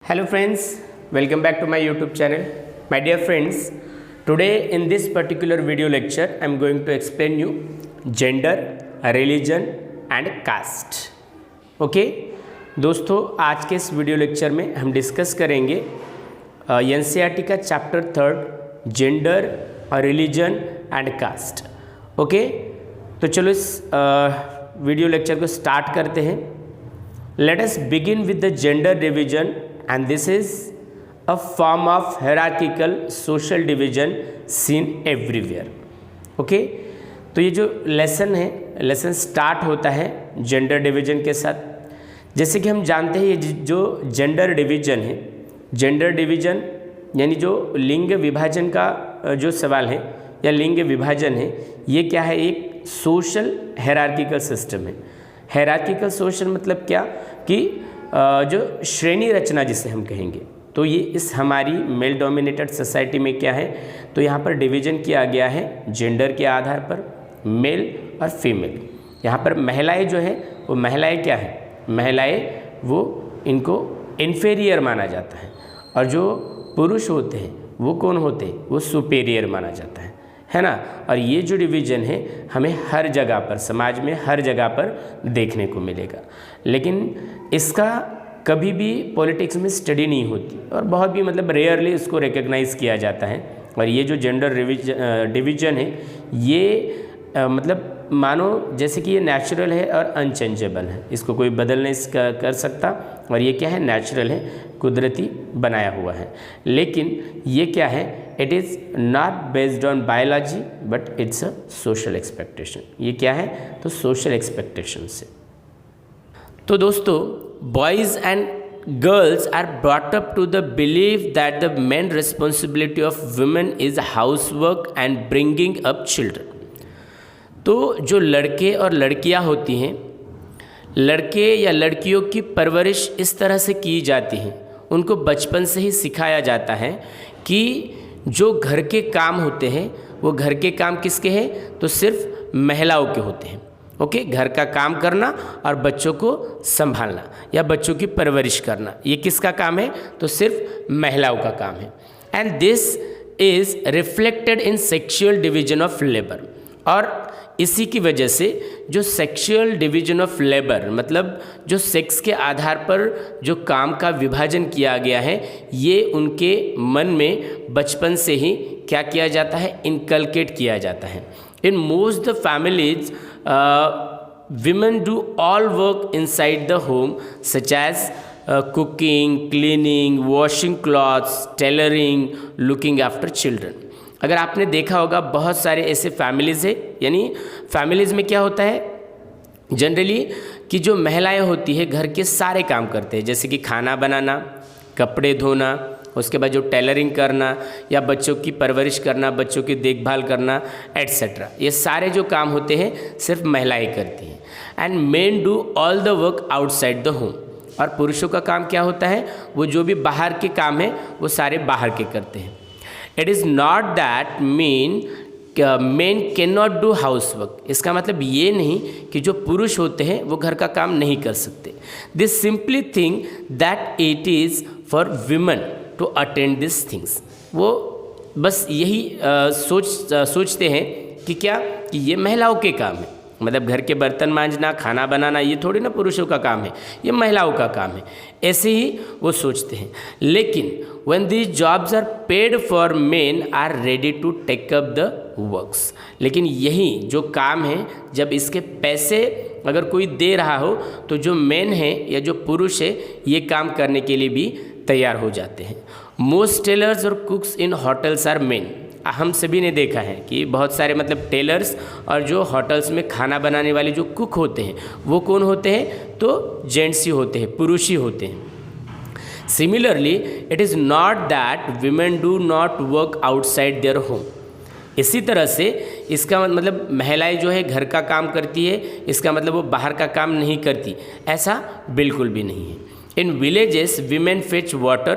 Hello friends, welcome back to my YouTube channel. My dear friends, today in this particular video lecture I am going to explain you gender, religion and caste. Okay दोस्तों, आज के इस video lecture में हम discuss करेंगे NCERT का chapter 3 gender, religion and caste. Okay, तो चलो इस वीडियो लेक्चर को स्टार्ट करते हैं. Let us begin with the gender division, and this is a form of hierarchical social division seen everywhere. Okay, तो ये जो लेसन स्टार्ट होता है जेंडर डिवीजन के साथ. जैसे कि हम जानते हैं ये जो जेंडर डिवीजन है, जेंडर डिवीजन यानी जो लिंग विभाजन का जो सवाल है या लिंग विभाजन है, ये क्या है, एक सोशल हायरार्किकल सिस्टम है. हायरार्किकल सोशल मतलब क्या कि जो श्रेणी रचना जिसे हम कहेंगे, तो ये इस हमारी मेल डोमिनेटेड सोसाइटी में क्या है, तो यहाँ पर डिवीजन किया गया है जेंडर के आधार पर, मेल और फीमेल. यहाँ पर महिलाएं जो है वो महिलाएं क्या है, महिलाएं वो इनको इन्फीरियर माना जाता है, और जो पुरुष होते हैं वो कौन होते हैं, वो सुपेरियर माना जाता है ना. और ये जो डिवीज़न है हमें हर जगह पर, समाज में हर जगह पर देखने को मिलेगा, लेकिन इसका कभी भी पॉलिटिक्स में स्टडी नहीं होती और बहुत भी मतलब रेयरली इसको रिकग्नाइज़ किया जाता है. और ये जो जेंडर डिवीज़न है ये मतलब मानो जैसे कि ये नेचुरल है और अनचेंजेबल है, इसको कोई बदल नहीं कर सकता, और ये क्या है, नेचुरल है, कुदरती बनाया हुआ है. लेकिन ये क्या है, it is not based on biology but it's a social expectation. ये क्या है, तो सोशल एक्सपेक्टेशन से. तो दोस्तों, boys and girls are brought up to the believe that the main responsibility of women is housework and bringing up children. तो जो लड़के और लड़कियां होती हैं, लड़के या लड़कियों की परवरिश इस तरह से की जाती है, उनको बचपन से ही सिखाया जाता है कि जो घर के काम होते हैं वो घर के काम किसके हैं, तो सिर्फ महिलाओं के होते हैं. ओके, घर का काम करना और बच्चों को संभालना या बच्चों की परवरिश करना, ये किसका काम है, तो सिर्फ महिलाओं का काम है. And this is reflected in sexual division of labour. और इसी की वजह से जो सेक्सुअल डिवीजन ऑफ लेबर मतलब जो सेक्स के आधार पर जो काम का विभाजन किया गया है, ये उनके मन में बचपन से ही क्या किया जाता है, इनकलकेट किया जाता है. In most the families women do all work inside the home such as cooking, cleaning, washing clothes, tailoring, looking after children. अगर आपने देखा होगा बहुत सारे ऐसे फैमिलीज़ है, यानी फैमिलीज़ में क्या होता है जनरली कि जो महिलाएं होती है घर के सारे काम करते हैं, जैसे कि खाना बनाना, कपड़े धोना, उसके बाद जो टेलरिंग करना या बच्चों की परवरिश करना, बच्चों की देखभाल करना एट्सेट्रा. ये सारे जो काम होते हैं सिर्फ महिलाएं करती हैं. And main do all the work outside the home. और पुरुषों का काम क्या होता है, वो जो भी बाहर के काम है वो सारे बाहर के करते हैं. It is not that main can not do house work. इसका मतलब ये नहीं कि जो पुरुष होते हैं वो घर का काम नहीं कर सकते. This simply think that it is for women to attend this things. वो बस यही सोचते हैं कि क्या, कि ये महिलाओं के काम है, मतलब घर के बर्तन मांजना, खाना बनाना, ये थोड़ी ना पुरुषों का काम है, ये महिलाओं का काम है, ऐसे ही वो सोचते हैं. लेकिन when these jobs are paid for, men are ready to take up the works. लेकिन यही जो काम है, जब इसके पैसे अगर कोई दे रहा हो तो जो मेन है या जो पुरुष है ये काम करने के लिए भी तैयार हो जाते हैं. मोस्ट टेलर्स और cooks in hotels are men. हम सभी ने देखा है कि बहुत सारे मतलब टेलर्स और जो होटल्स में खाना बनाने वाले जो कुक होते हैं वो कौन होते हैं, तो जेंट्स ही होते हैं, पुरुष ही होते हैं. Similarly it is not that women do not work outside their home. इसी तरह से इसका मतलब महिलाएं जो है घर का काम करती है, इसका मतलब वो बाहर का काम नहीं करती, ऐसा बिल्कुल भी नहीं है. In villages women fetch water,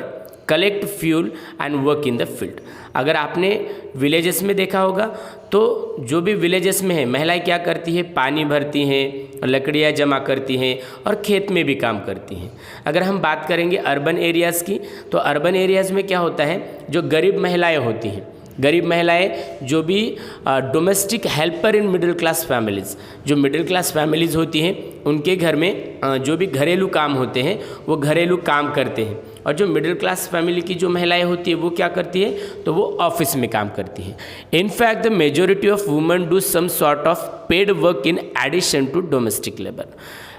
collect fuel and work in the field. अगर आपने विलेजेस में देखा होगा तो जो भी विलेजेस में है महिलाएं क्या करती है, पानी भरती हैं, लकड़ियाँ जमा करती हैं और खेत में भी काम करती हैं। अगर हम बात करेंगे अर्बन एरियाज़ की तो अर्बन एरियाज़ में क्या होता है, जो गरीब महिलाएं होती हैं, गरीब महिलाएं जो भी domestic helper in middle class families, जो मिडिल क्लास फैमिलीज़ होती हैं उनके घर में जो भी घरेलू काम होते हैं वो घरेलू काम करते हैं। और जो मिडिल क्लास फैमिली की जो महिलाएं होती है वो क्या करती है, तो वो ऑफिस में काम करती हैं। In fact the majority of women do some sort of paid work in addition to domestic labour.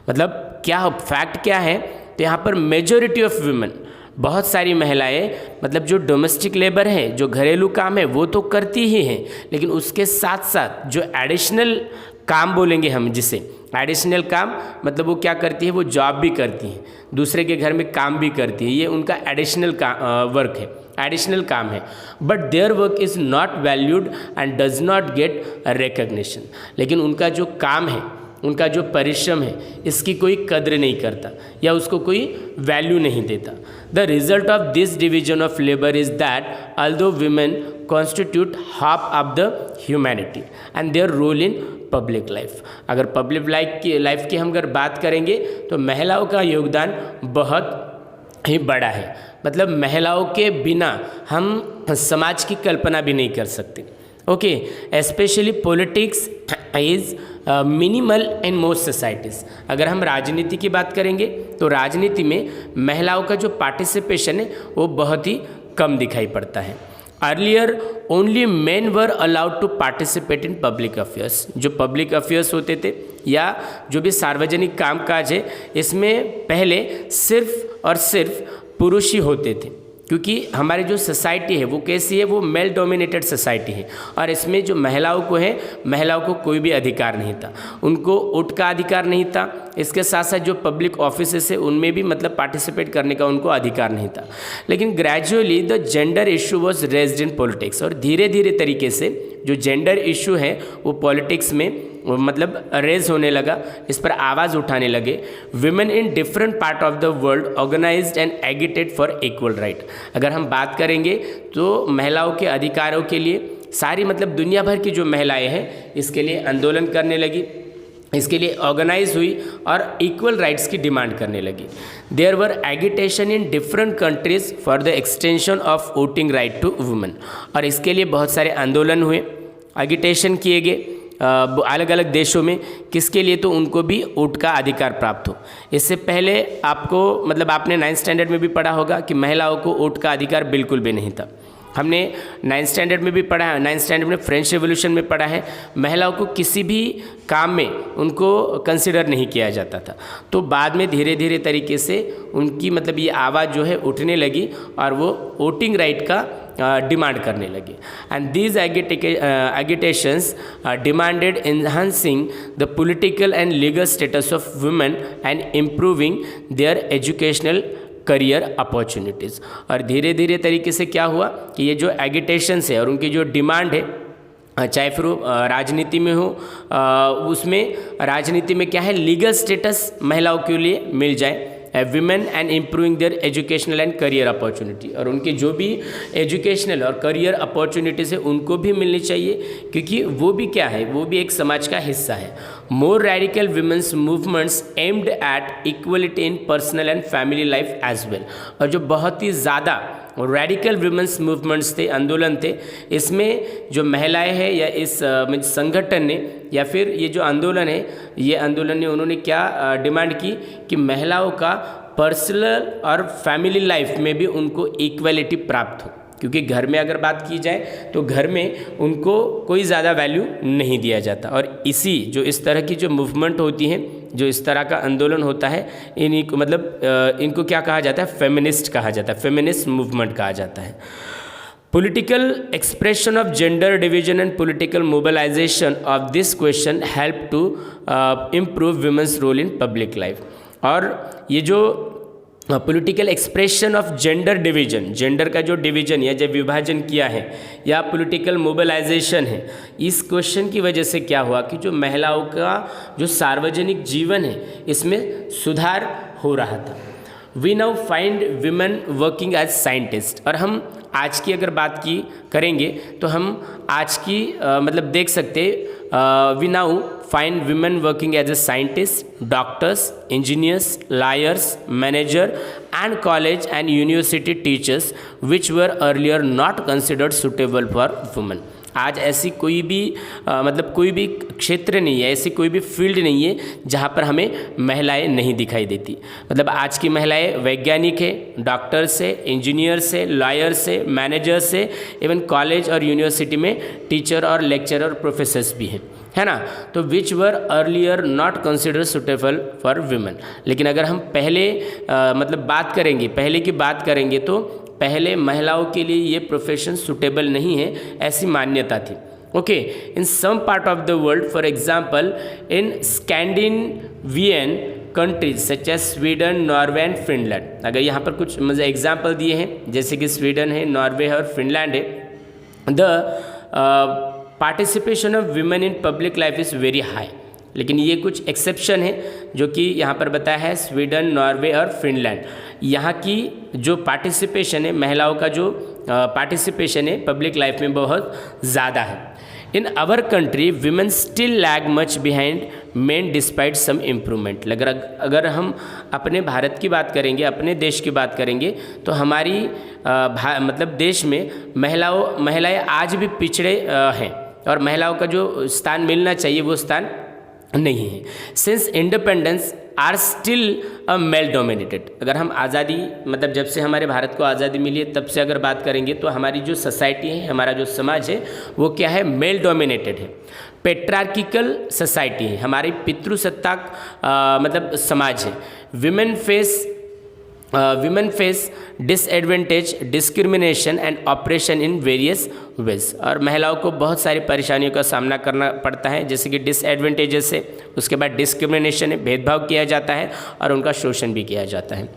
मतलब क्या फैक्ट क्या है, तो यहाँ पर मेजोरिटी ऑफ वुमेन, बहुत सारी महिलाएं मतलब जो डोमेस्टिक लेबर है, जो घरेलू काम है वो तो करती ही हैं, लेकिन उसके साथ साथ जो एडिशनल काम बोलेंगे हम जिसे एडिशनल काम, मतलब वो क्या करती है, वो जॉब भी करती हैं, दूसरे के घर में काम भी करती है, ये उनका एडिशनल वर्क है, एडिशनल काम है। But their work is not valued and does not gate recognition. लेकिन उनका जो काम है, उनका जो परिश्रम है, इसकी कोई कद्र नहीं करता या उसको कोई वैल्यू नहीं देता। The result of this division of labour is that although women constitute half of the humanity and their role in public life. अगर पब्लिक लाइफ की हम अगर बात करेंगे तो महिलाओं का योगदान बहुत ही बड़ा है। मतलब महिलाओं के बिना हम समाज की कल्पना भी नहीं कर सकते। Okay, specially politics is minimal in most societies. अगर हम राजनीति की बात करेंगे तो राजनीति में महिलाओं का जो पार्टिसिपेशन है वो बहुत ही कम दिखाई पड़ता है। Earlier only men were allowed to participate in public affairs. जो पब्लिक अफेयर्स होते थे या जो भी सार्वजनिक कामकाज है, इसमें पहले सिर्फ और सिर्फ पुरुष ही होते थे, क्योंकि हमारी जो सोसाइटी है वो कैसी है, वो मेल डोमिनेटेड सोसाइटी है और इसमें जो महिलाओं को है, महिलाओं को कोई भी अधिकार नहीं था, उनको वोट का अधिकार नहीं था। इसके साथ साथ जो पब्लिक ऑफिसेस है उनमें भी मतलब पार्टिसिपेट करने का उनको अधिकार नहीं था। लेकिन gradually the gender issue was raised in politics, और धीरे धीरे तरीके से जो जेंडर इशू है वो पॉलिटिक्स में मतलब रेज होने लगा, इस पर आवाज़ उठाने लगे। Women in different part of the world organised and agitated for equal right. अगर हम बात करेंगे तो महिलाओं के अधिकारों के लिए सारी मतलब दुनिया भर की जो महिलाएं हैं इसके लिए आंदोलन करने लगी, इसके लिए ऑर्गेनाइज हुई और इक्वल राइट्स की डिमांड करने लगी। There were agitation in different countries for the extension of voting right to women, और इसके लिए बहुत सारे आंदोलन हुए, एगिटेशन किए गए अलग अलग देशों में, किसके लिए, तो उनको भी वोट का अधिकार प्राप्त हो। इससे पहले आपको मतलब आपने 9th स्टैंडर्ड में भी पढ़ा होगा कि महिलाओं को वोट का अधिकार बिल्कुल भी नहीं था। हमने 9th स्टैंडर्ड में भी पढ़ा है, 9th स्टैंडर्ड में फ्रेंच रेवोल्यूशन में पढ़ा है, महिलाओं को किसी भी काम में उनको कंसिडर नहीं किया जाता था। तो बाद में धीरे धीरे तरीके से उनकी मतलब ये आवाज़ जो है उठने लगी और वो वोटिंग राइट का डिमांड करने लगे। And these agitations demanded enhancing the political and legal status of women and improving their educational career opportunities. और धीरे धीरे तरीके से क्या हुआ कि ये जो एगिटेशंस है और उनकी जो डिमांड है, चाहे फिर वो राजनीति में हो, उसमें राजनीति में क्या है, लीगल स्टेटस महिलाओं के लिए मिल जाए, women and improving their educational and career opportunity, और उनके जो भी एजुकेशनल और करियर अपॉर्चुनिटीज़ है उनको भी मिलनी चाहिए, क्योंकि वो भी क्या है, वो भी एक समाज का हिस्सा है। More radical women's movements aimed at equality in personal and family life as well. और जो बहुत ही ज़्यादा रेडिकल विमेंस मूवमेंट्स थे, आंदोलन थे, इसमें जो महिलाएं हैं या इस संगठन ने या फिर ये जो आंदोलन है, ये आंदोलन ने उन्होंने क्या डिमांड की कि महिलाओं का पर्सनल और फैमिली लाइफ में भी उनको इक्वलिटी प्राप्त हो, क्योंकि घर में अगर बात की जाए तो घर में उनको कोई ज़्यादा वैल्यू नहीं दिया जाता। और इसी जो इस तरह की जो मूवमेंट होती हैं, जो इस तरह का आंदोलन होता है, इन्हीं को मतलब इनको क्या कहा जाता है, फेमिनिस्ट कहा जाता है, फेमिनिस्ट मूवमेंट कहा जाता है। Political expression of gender division and political mobilisation of this question help to improve women's role in public life. और ये जो political expression of gender division, gender का जो डिवीजन या जो विभाजन किया है, या पॉलिटिकल मोबिलाइजेशन है, इस क्वेश्चन की वजह से क्या हुआ कि जो महिलाओं का जो सार्वजनिक जीवन है इसमें सुधार हो रहा था। We now find women working as scientist. और हम आज की अगर बात की करेंगे तो हम आज की मतलब देख सकते we now find women working as a scientist, doctors, engineers, lawyers, manager and college and university teachers which were earlier not considered suitable for women. आज ऐसी कोई भी मतलब कोई भी क्षेत्र नहीं है, ऐसी कोई भी फील्ड नहीं है जहाँ पर हमें महिलाएं नहीं दिखाई देती। मतलब आज की महिलाएं वैज्ञानिक है, डॉक्टर्स है, इंजीनियर्स है, लॉयर्स है, मैनेजर्स है, इवन कॉलेज और यूनिवर्सिटी में टीचर और लेक्चरर और प्रोफेसर्स भी हैं, है ना। तो which were earlier not consider suitable for women. लेकिन अगर हम पहले मतलब बात करेंगे, पहले की बात करेंगे तो पहले महिलाओं के लिए ये प्रोफेशन सुटेबल नहीं है, ऐसी मान्यता थी। Okay, in some part of the world, for example in Scandinavian countries such as Sweden, Norway and Finland. अगर यहाँ पर कुछ मुझे एग्जांपल दिए हैं, जैसे कि स्वीडन है, नॉर्वे है और फिनलैंड है, the participation of women in public life is very high. लेकिन ये कुछ एक्सेप्शन है जो कि यहाँ पर बताया है, स्वीडन, नॉर्वे और फिनलैंड। यहाँ की जो पार्टिसिपेशन है, महिलाओं का जो पार्टिसिपेशन है पब्लिक लाइफ में बहुत ज़्यादा है। In our country women still lag much behind men despite some improvement. अगर हम अपने भारत की बात करेंगे, अपने देश की बात करेंगे तो हमारी मतलब देश में महिलाएं आज भी पिछड़े हैं और महिलाओं का जो स्थान मिलना चाहिए वो स्थान नहीं है। Since independence are still a male dominated. अगर हम आज़ादी मतलब जब से हमारे भारत को आज़ादी मिली है तब से अगर बात करेंगे तो हमारी जो सोसाइटी है, हमारा जो समाज है वो क्या है, मेल डोमिनेटेड है, पेट्रार्किकल सोसाइटी है, हमारी पितृसत्ताक मतलब समाज है। Women face disadvantage, discrimination and operation in various ways. और महिलाओं को बहुत सारी परेशानियों का सामना करना पड़ता है, जैसे कि डिसएडवांटेजेस है, उसके बाद डिस्क्रिमिनेशन है, भेदभाव किया जाता है और उनका शोषण भी किया जाता है।